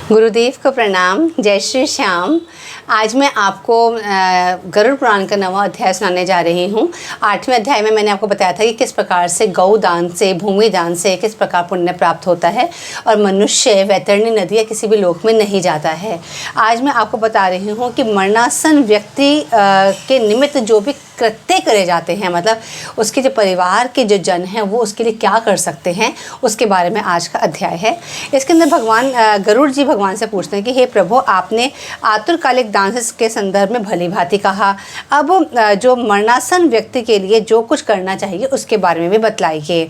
गुरुदेव को प्रणाम। जय श्री श्याम। आज मैं आपको गरुड़ पुराण का 9वां अध्याय सुनाने जा रही हूँ। 8वें अध्याय में मैंने आपको बताया था कि किस प्रकार से गौ दान से, भूमि दान से किस प्रकार पुण्य प्राप्त होता है और मनुष्य वैतरणी नदी या किसी भी लोक में नहीं जाता है। आज मैं आपको बता रही हूँ कि मरणासन व्यक्ति के निमित्त जो भी कृत्य करे जाते हैं, मतलब उसके जो परिवार के जो जन हैं वो उसके लिए क्या कर सकते हैं, उसके बारे में आज का अध्याय है। इसके अंदर भगवान गरुड़ जी भगवान से पूछते हैं कि हे प्रभु, आपने आतुरकालिक दान के संदर्भ में भली भांति कहा, अब जो मरणासन व्यक्ति के लिए जो कुछ करना चाहिए उसके बारे में भी बतलाइए।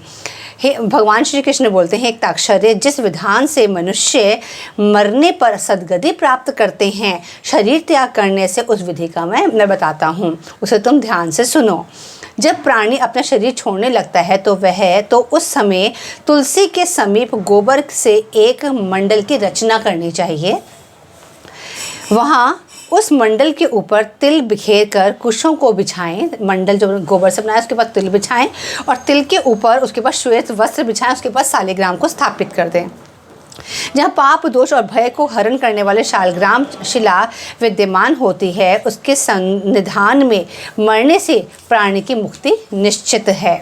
हे भगवान श्री कृष्ण बोलते हैं, एक ताक्षर्य जिस विधान से मनुष्य मरने पर सद्गति प्राप्त करते हैं, शरीर त्याग करने से उस विधि का मैं बताता हूँ, उसे तुम ध्यान से सुनो। जब प्राणी अपना शरीर छोड़ने लगता है तो उस समय तुलसी के समीप गोबर से एक मंडल की रचना करनी चाहिए। वहाँ उस मंडल के ऊपर तिल बिखेर कर कुशों को बिछाएं। मंडल जो गोबर से बनाए उसके बाद तिल बिछाएं और तिल के ऊपर उसके बाद श्वेत वस्त्र बिछाएं। उसके बाद शालिग्राम को स्थापित कर दें। जहाँ पाप दोष और भय को हरण करने वाले शालग्राम शिला विद्यमान होती है, उसके सन्निधान में मरने से प्राणी की मुक्ति निश्चित है।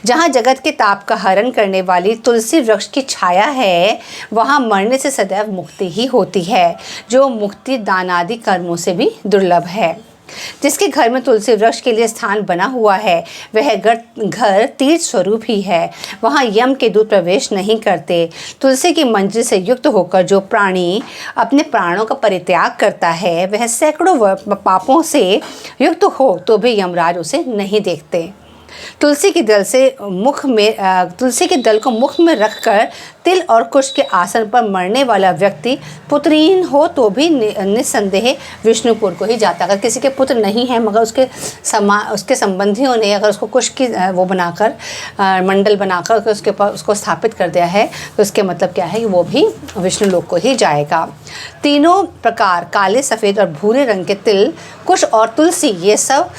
जहाँ जगत के ताप का हरण करने वाली तुलसी वृक्ष की छाया है, वहाँ मरने से सदैव मुक्ति ही होती है, जो मुक्ति दानादि कर्मों से भी दुर्लभ है। जिसके घर में तुलसी वृक्ष के लिए स्थान बना हुआ है, वह घर तीर्थ स्वरूप ही है। वहाँ यम के दूत प्रवेश नहीं करते। तुलसी की मंजिल से युक्त होकर जो प्राणी अपने प्राणों का परित्याग करता है, वह सैकड़ों पापों से युक्त हो तो भी यमराज उसे नहीं देखते। तुलसी के दल को मुख में रखकर तिल और कुश के आसन पर मरने वाला व्यक्ति पुत्रहीन हो तो भी निस्संदेह विष्णुपुर को ही जाता। अगर किसी के पुत्र नहीं है मगर उसके संबंधियों ने अगर उसको कुश की वो बनाकर मंडल बनाकर उसके ऊपर उसको स्थापित कर दिया है, तो उसके मतलब क्या है कि वो भी विष्णु लोक को ही जाएगा। तीनों प्रकार काले, सफ़ेद और भूरे रंग के तिल, कुश और तुलसी, ये सब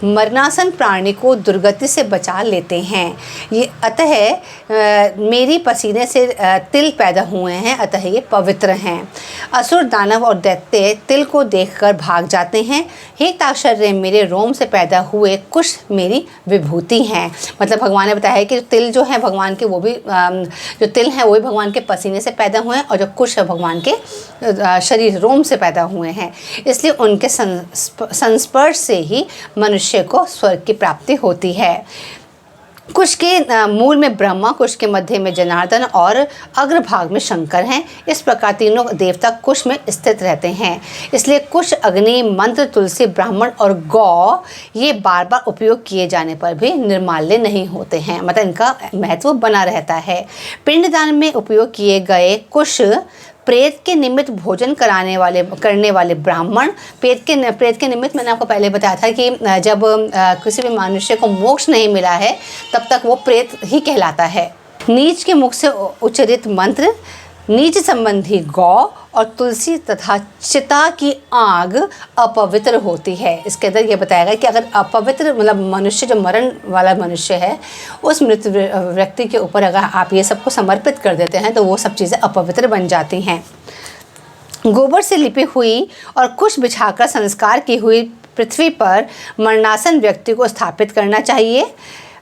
मरणासन प्राणी को दुर्गति से बचा लेते हैं। ये अतः मेरी पसीने से तिल पैदा हुए हैं, अतः ये पवित्र हैं। असुर, दानव और दैत्य तिल को देखकर भाग जाते हैं। हे ताक्षर्य, मेरे रोम से पैदा हुए कुश मेरी विभूति हैं। मतलब भगवान ने बताया है कि तिल जो है भगवान के, वो भी जो तिल हैं वो भी भगवान के पसीने से पैदा हुए हैं और जो कुश है भगवान के शरीर रोम से पैदा हुए हैं। इसलिए उनके संस्पर्श से ही मनुष्य को स्वर्ग की प्राप्ति होती है। कुश के मूल में ब्रह्मा, कुश के मध्य में जनार्दन और अग्रभाग में शंकर हैं। इस प्रकार तीनों देवता कुश में स्थित रहते हैं। इसलिए कुश, अग्नि, मंत्र, तुलसी, ब्राह्मण और गौ ये बार बार उपयोग किए जाने पर भी निर्माल्य नहीं होते हैं, मतलब इनका महत्व बना रहता है। पिंडदान में उपयोग किए गए कुश, प्रेत के निमित्त भोजन करने वाले ब्राह्मण, प्रेत के निमित्त मैंने आपको पहले बताया था कि जब किसी भी मनुष्य को मोक्ष नहीं मिला है तब तक वो प्रेत ही कहलाता है। नीच के मुख से उच्चरित मंत्र, नीच संबंधी गौ और तुलसी तथा चिता की आग अपवित्र होती है। इसके अंदर ये बताया गया कि अगर अपवित्र मतलब मनुष्य, जो मरण वाला मनुष्य है, उस मृत व्यक्ति के ऊपर अगर आप ये सबको समर्पित कर देते हैं तो वो सब चीज़ें अपवित्र बन जाती हैं। गोबर से लिपी हुई और कुश बिछाकर संस्कार की हुई पृथ्वी पर मरणासन व्यक्ति को स्थापित करना चाहिए।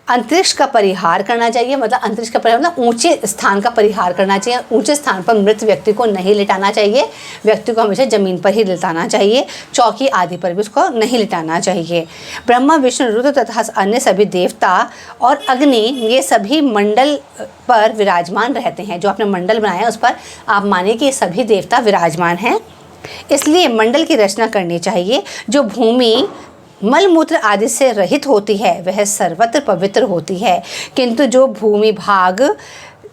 अंतरिक्ष का परिहार करना चाहिए, मतलब अंतरिक्ष का परिहार मतलब ऊंचे स्थान का परिहार करना चाहिए। ऊंचे स्थान पर मृत व्यक्ति को नहीं लिटाना चाहिए, व्यक्ति को हमेशा ज़मीन पर ही लिटाना चाहिए। चौकी आदि पर भी उसको नहीं लिटाना चाहिए। ब्रह्मा, विष्णु, रुद्र तथा अन्य सभी देवता और अग्नि ये सभी मंडल पर विराजमान रहते हैं। जो आपने मंडल बनाया उस पर आप मानिए कि ये सभी देवता विराजमान हैं। इसलिए मंडल की रचना करनी चाहिए। जो भूमि मलमूत्र आदि से रहित होती है वह सर्वत्र पवित्र होती है, किंतु जो भूमि भाग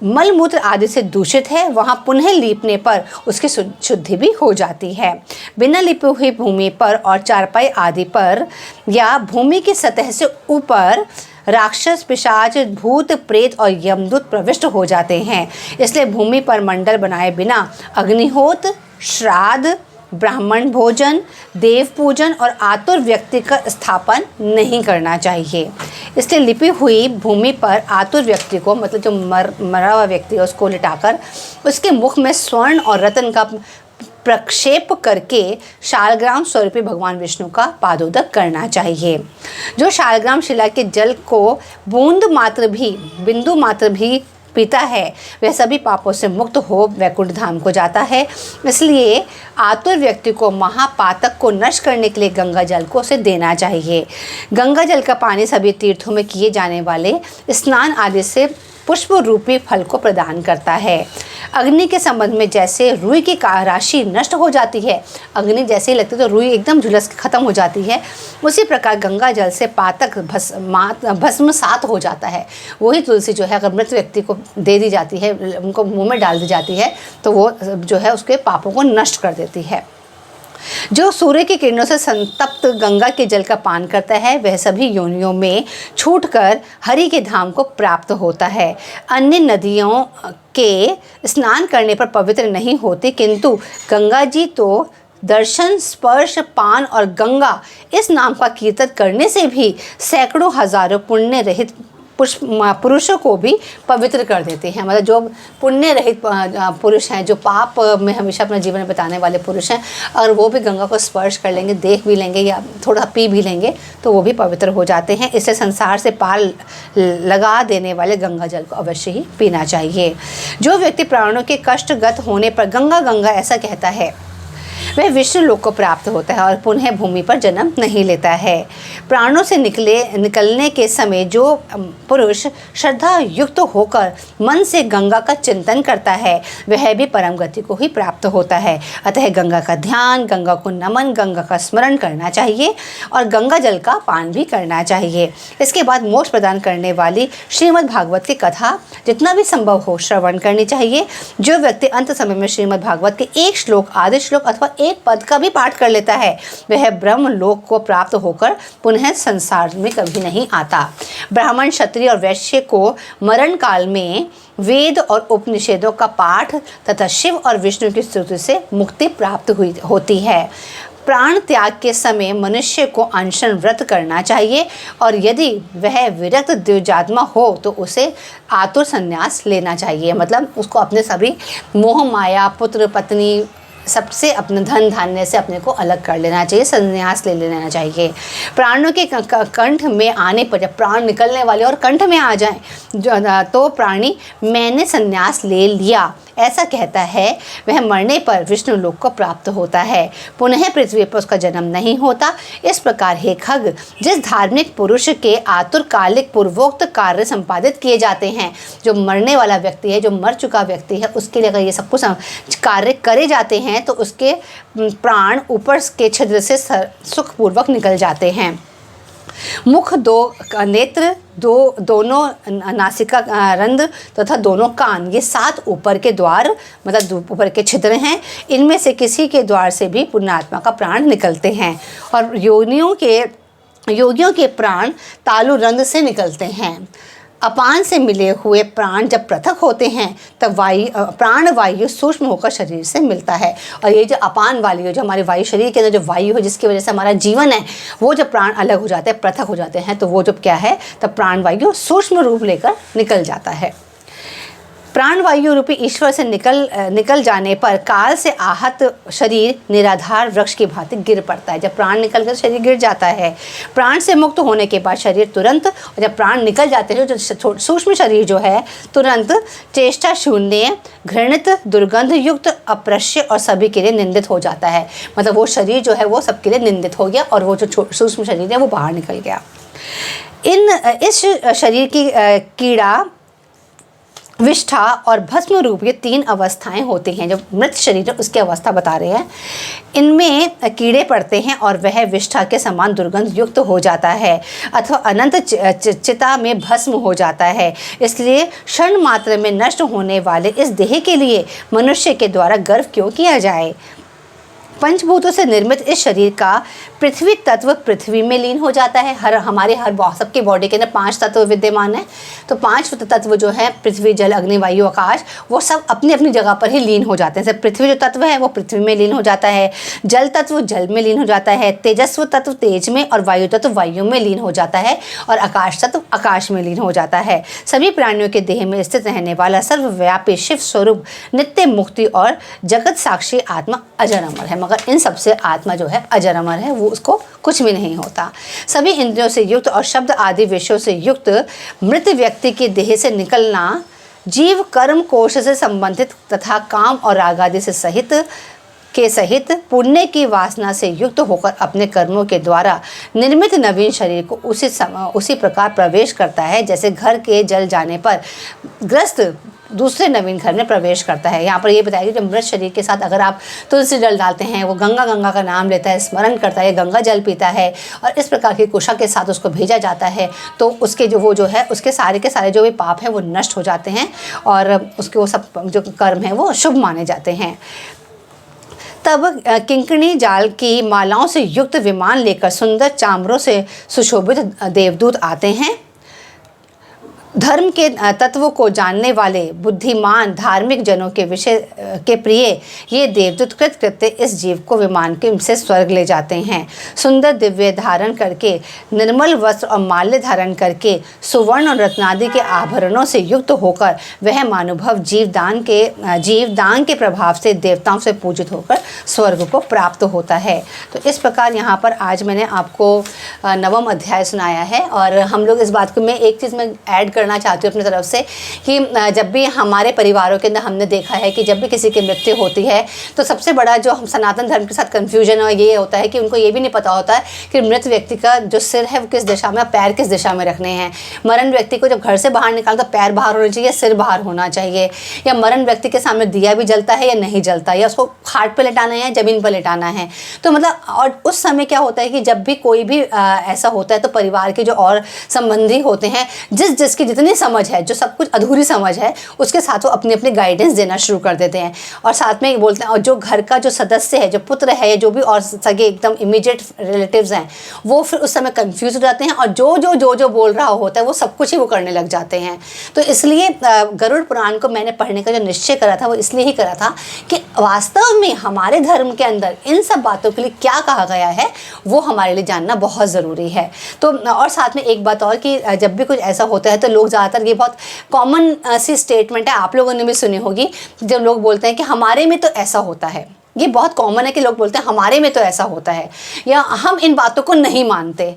मलमूत्र आदि से दूषित है वहाँ पुनः लीपने पर उसकी शुद्धि भी हो जाती है। बिना लिपी हुई भूमि पर और चारपाई आदि पर या भूमि की सतह से ऊपर राक्षस, पिशाच, भूत, प्रेत और यमदूत प्रविष्ट हो जाते हैं। इसलिए भूमि पर मंडल बनाए बिना अग्निहोत्र, श्राद्ध, ब्राह्मण भोजन, देव पूजन और आतुर व्यक्ति का स्थापन नहीं करना चाहिए। इसलिए लिपि हुई भूमि पर आतुर व्यक्ति को, मतलब जो मरा हुआ व्यक्ति है, उसको लिटाकर उसके मुख में स्वर्ण और रत्न का प्रक्षेप करके शालग्राम स्वरूपी भगवान विष्णु का पादोदक करना चाहिए। जो शालग्राम शिला के जल को बिंदु मात्र भी पीता है वह सभी पापों से मुक्त हो वैकुंठ धाम को जाता है। इसलिए आतुर व्यक्ति को महापातक को नष्ट करने के लिए गंगा जल को उसे देना चाहिए। गंगा जल का पानी सभी तीर्थों में किए जाने वाले स्नान आदि से पुष्प रूपी फल को प्रदान करता है। अग्नि के संबंध में जैसे रुई की राशि नष्ट हो जाती है, अग्नि जैसे ही लगती है तो रुई एकदम झुलस के खत्म हो जाती है, उसी प्रकार गंगा जल से पातक भस्मसात हो जाता है। वही तुलसी जो है अगर मृत व्यक्ति को दे दी जाती है, उनको मुंह में डाल दी जाती है, तो वो जो है उसके पापों को नष्ट कर देती है। जो सूर्य की किरणों से संतप्त गंगा के जल का पान करता है वह सभी योनियों में छूटकर हरि के धाम को प्राप्त होता है। अन्य नदियों के स्नान करने पर पवित्र नहीं होते, किंतु गंगा जी तो दर्शन, स्पर्श, पान और गंगा इस नाम का कीर्तन करने से भी सैकड़ों हजारों पुण्य रहित पुरुषों को भी पवित्र कर देते हैं। मतलब जो पुण्य रहित पुरुष हैं, जो पाप में हमेशा अपना जीवन बिताने वाले पुरुष हैं, अगर वो भी गंगा को स्पर्श कर लेंगे, देख भी लेंगे या थोड़ा पी भी लेंगे, तो वो भी पवित्र हो जाते हैं। इससे संसार से पार लगा देने वाले गंगा जल को अवश्य ही पीना चाहिए। जो व्यक्ति प्राणों के कष्टगत होने पर गंगा गंगा ऐसा कहता है वह विष्णु लोक को प्राप्त होता है और पुनः भूमि पर जन्म नहीं लेता है। प्राणों से निकलने के समय जो पुरुष श्रद्धा युक्त होकर मन से गंगा का चिंतन करता है वह भी परम गति को ही प्राप्त होता है। अतः गंगा का ध्यान, गंगा को नमन, गंगा का स्मरण करना चाहिए और गंगा जल का पान भी करना चाहिए। इसके बाद मोक्ष प्रदान करने वाली श्रीमद् भागवत की कथा जितना भी संभव हो श्रवण करनी चाहिए। जो व्यक्ति अंत समय में श्रीमद् भागवत के एक श्लोक, आधे श्लोक अथवा एक पद का भी पाठ कर लेता है वह ब्रह्म लोक को प्राप्त होकर पुनः संसार में कभी नहीं आता। ब्राह्मण, क्षत्रिय और वैश्य को मरण काल में वेद और उपनिषदों का पाठ तथा शिव और विष्णु की स्तुति से मुक्ति प्राप्त होती है। प्राण त्याग के समय मनुष्य को अनशन व्रत करना चाहिए और यदि वह विरक्त द्विजात्मा हो तो उसे आतुर संन्यास लेना चाहिए। मतलब उसको अपने सभी मोह माया, पुत्र पत्नी, सबसे अपने धन धान्य से अपने को अलग कर लेना चाहिए, संन्यास ले लेना चाहिए। प्राणों के कंठ में आने पर, जब प्राण निकलने वाले और कंठ में आ जाएं तो प्राणी मैंने संन्यास ले लिया ऐसा कहता है, वह मरने पर विष्णु लोक को प्राप्त होता है, पुनः पृथ्वी पर उसका जन्म नहीं होता। इस प्रकार हे खग, जिस धार्मिक पुरुष के आतुर कालिक पूर्वोक्त कार्य संपादित किए जाते हैं, जो मरने वाला व्यक्ति है, जो मर चुका व्यक्ति है, उसके लिए अगर ये सब कुछ कार्य करे जाते हैं तो उसके प्राण ऊपर के छिद्र से सुखपूर्वक निकल जाते हैं। मुख, दो नेत्र, दोनों नासिका रंध्र तथा दोनों कान, ये 7 ऊपर के द्वार, मतलब ऊपर के छिद्र हैं। इनमें से किसी के द्वार से भी पुण्यात्मा का प्राण निकलते हैं और योगियों के प्राण तालु रंध्र से निकलते हैं। अपान से मिले हुए प्राण जब पृथक होते हैं तब प्राण वायु सूक्ष्म होकर शरीर से मिलता है। और ये जो अपान वायु, जो हमारे वायु शरीर के अंदर जो वायु है जिसकी वजह से हमारा जीवन है, वो जब प्राण अलग हो जाते हैं, पृथक हो जाते हैं, तो वो जब क्या है, तब प्राण वायु सूक्ष्म रूप लेकर निकल जाता है। प्राण वायु रूपी ईश्वर से निकल जाने पर काल से आहत शरीर निराधार वृक्ष की भांति गिर पड़ता है। जब प्राण निकल कर शरीर गिर जाता है, प्राण से मुक्त होने के बाद शरीर तुरंत, और जब प्राण निकल जाते हैं जो सूक्ष्म शरीर जो है तुरंत चेष्टा शून्य, घृणित, दुर्गंध युक्त, अप्रश्य और सभी के लिए निंदित हो जाता है। मतलब वो शरीर जो है वो सबके लिए निंदित हो गया और वो जो सूक्ष्म शरीर है वो बाहर निकल गया। इस शरीर की कीड़ा, विष्ठा और भस्म रूप ये 3 अवस्थाएं होती हैं। जो मृत शरीर है उसकी अवस्था बता रहे हैं। इनमें कीड़े पड़ते हैं और वह विष्ठा के समान दुर्गंध युक्त हो जाता है अथवा अनंत चिता में भस्म हो जाता है। इसलिए क्षण मात्र में नष्ट होने वाले इस देह के लिए मनुष्य के द्वारा गर्व क्यों किया जाए। पंचभूतों से निर्मित इस शरीर का पृथ्वी तत्व पृथ्वी में लीन हो जाता है। सबके बॉडी के अंदर 5 तत्व विद्यमान है, तो 5 तत्व जो है पृथ्वी, जल, अग्नि, वायु, आकाश, वो सब अपनी अपनी जगह पर ही लीन हो जाते हैं। जैसे पृथ्वी जो तत्व है वो पृथ्वी में लीन हो जाता है, जल तत्व जल में लीन हो जाता है, तेजस्व तत्व तेज में और वायु तत्व वायु में लीन हो जाता है और आकाश तत्व आकाश में लीन हो जाता है। सभी प्राणियों के देह में स्थित रहने वाला सर्वव्यापी शिव स्वरूप नित्य मुक्ति और जगत साक्षी आत्मा अजर अमर है। मगर इन सबसे आत्मा जो है अजर अमर है, वो उसको कुछ भी नहीं होता। सभी इंद्रियों से युक्त और शब्द आदि विषयों से युक्त मृत व्यक्ति के देह से निकलना जीव कर्म कोश से संबंधित तथा काम और राग आदि से सहित पुण्य की वासना से युक्त होकर अपने कर्मों के द्वारा निर्मित नवीन शरीर को उसी प्रकार प्रवेश करता है जैसे घर के जल जाने पर ग्रस्त दूसरे नवीन घर में प्रवेश करता है। यहाँ पर ये बताया कि जब मृत शरीर के साथ अगर आप तुलसी जल डालते हैं, वो गंगा का नाम लेता है, स्मरण करता है, गंगा जल पीता है और इस प्रकार की कुशा के साथ उसको भेजा जाता है, तो उसके उसके सारे के सारे जो भी पाप हैं वो नष्ट हो जाते हैं और उसके वो सब जो कर्म हैं वो शुभ माने जाते हैं। तब किंकणी जाल की मालाओं से युक्त विमान लेकर सुंदर चामरों से सुशोभित देवदूत आते हैं। धर्म के तत्वों को जानने वाले बुद्धिमान धार्मिक जनों के विषय के प्रिय ये देवदूत कृत्य इस जीव को विमान के से स्वर्ग ले जाते हैं। सुंदर दिव्य धारण करके, निर्मल वस्त्र और माल्य धारण करके, सुवर्ण और रत्नादि के आभरणों से युक्त होकर वह मानुभव जीवदान के प्रभाव से देवताओं से पूजित होकर स्वर्ग को प्राप्त होता है। तो इस प्रकार यहाँ पर आज मैंने आपको 9वां अध्याय सुनाया है और हम लोग इस बात को मैं एक चीज़ में ऐड करना चाहती हूँ अपनी तरफ से कि जब भी हमारे परिवारों के अंदर हमने देखा है कि जब भी किसी की मृत्यु होती है तो सबसे बड़ा जो हम सनातन धर्म के साथ कन्फ्यूजन है ये होता है कि उनको ये भी नहीं पता होता है कि मृत व्यक्ति का जो सिर है वो किस दिशा में, पैर किस दिशा में रखने हैं। मरण व्यक्ति को जब घर से बाहर निकालता तो पैर बाहर होने चाहिए, सिर बाहर होना चाहिए, या मरण व्यक्ति के सामने दिया भी जलता है या नहीं जलता, या उसको खाट पर लेटाना है या ज़मीन पर लेटाना है। तो मतलब और उस समय क्या होता है कि जब भी कोई भी ऐसा होता है तो परिवार के जो और संबंधी होते हैं, जिसकी जितनी समझ है, जो सब कुछ अधूरी समझ है, उसके साथ वो अपनी अपनी गाइडेंस देना शुरू कर देते हैं और साथ में बोलते हैं। और जो घर का जो सदस्य है, जो पुत्र है, जो भी और सगे एकदम इमीडिएट रिलेटिव्स हैं, वो फिर उस समय कंफ्यूज हो जाते हैं और जो बोल रहा होता है वो सब कुछ ही वो करने लग जाते हैं। तो इसलिए गरुड़ पुराण को मैंने पढ़ने का जो निश्चय करा था वो इसलिए ही करा था कि वास्तव में हमारे धर्म के अंदर इन सब बातों के लिए क्या कहा गया है वो हमारे लिए जानना बहुत ज़रूरी है। तो और साथ में एक बात और कि जब भी कुछ ऐसा होता है तो लोग ज़्यादातर, ये बहुत कॉमन सी स्टेटमेंट है, आप लोगों ने भी सुनी होगी, जब लोग बोलते हैं कि हमारे में तो ऐसा होता है। ये बहुत कॉमन है कि लोग बोलते हैं हमारे में तो ऐसा होता है या हम इन बातों को नहीं मानते।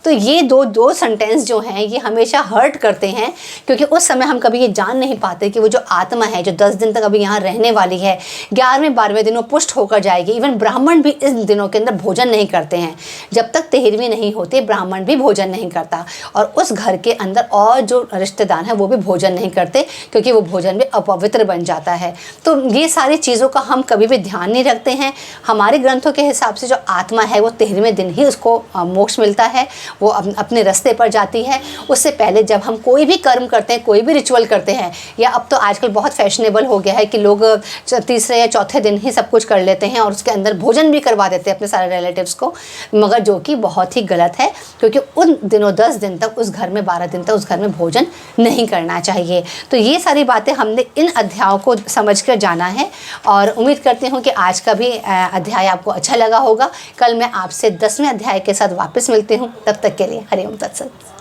तो ये दो सेंटेंस जो हैं ये हमेशा हर्ट करते हैं, क्योंकि उस समय हम कभी ये जान नहीं पाते कि वो जो आत्मा है जो 10 दिन तक अभी यहाँ रहने वाली है, 11वें 12वें दिन वो पुष्ट होकर जाएगी। इवन ब्राह्मण भी इस दिनों के अंदर भोजन नहीं करते हैं, जब तक 13वीं नहीं होती ब्राह्मण भी भोजन नहीं करता, और उस घर के अंदर और जो रिश्तेदार हैं वो भी भोजन नहीं करते, क्योंकि वो भोजन भी अपवित्र बन जाता है। तो ये सारी चीज़ों का हम कभी भी ध्यान नहीं रखते हैं। हमारे ग्रंथों के हिसाब से जो आत्मा है वो 13वें दिन ही उसको मोक्ष मिलता है, वो अपने रास्ते पर जाती है। उससे पहले जब हम कोई भी कर्म करते हैं, कोई भी रिचुअल करते हैं, या अब तो आजकल बहुत फैशनेबल हो गया है कि लोग तीसरे या चौथे दिन ही सब कुछ कर लेते हैं और उसके अंदर भोजन भी करवा देते हैं अपने सारे रिलेटिव्स को, मगर जो कि बहुत ही गलत है, क्योंकि उन दिनों 10 दिन तक उस घर में, 12 दिन तक उस घर में भोजन नहीं करना चाहिए। तो ये सारी बातें हमने इन अध्यायों को समझ कर जाना है और उम्मीद करती हूँ कि आज का भी अध्याय आपको अच्छा लगा होगा। कल मैं आपसे 10वें अध्याय के साथ वापस मिलती हूँ, तब तक के लिए हरि ओम तत्सत।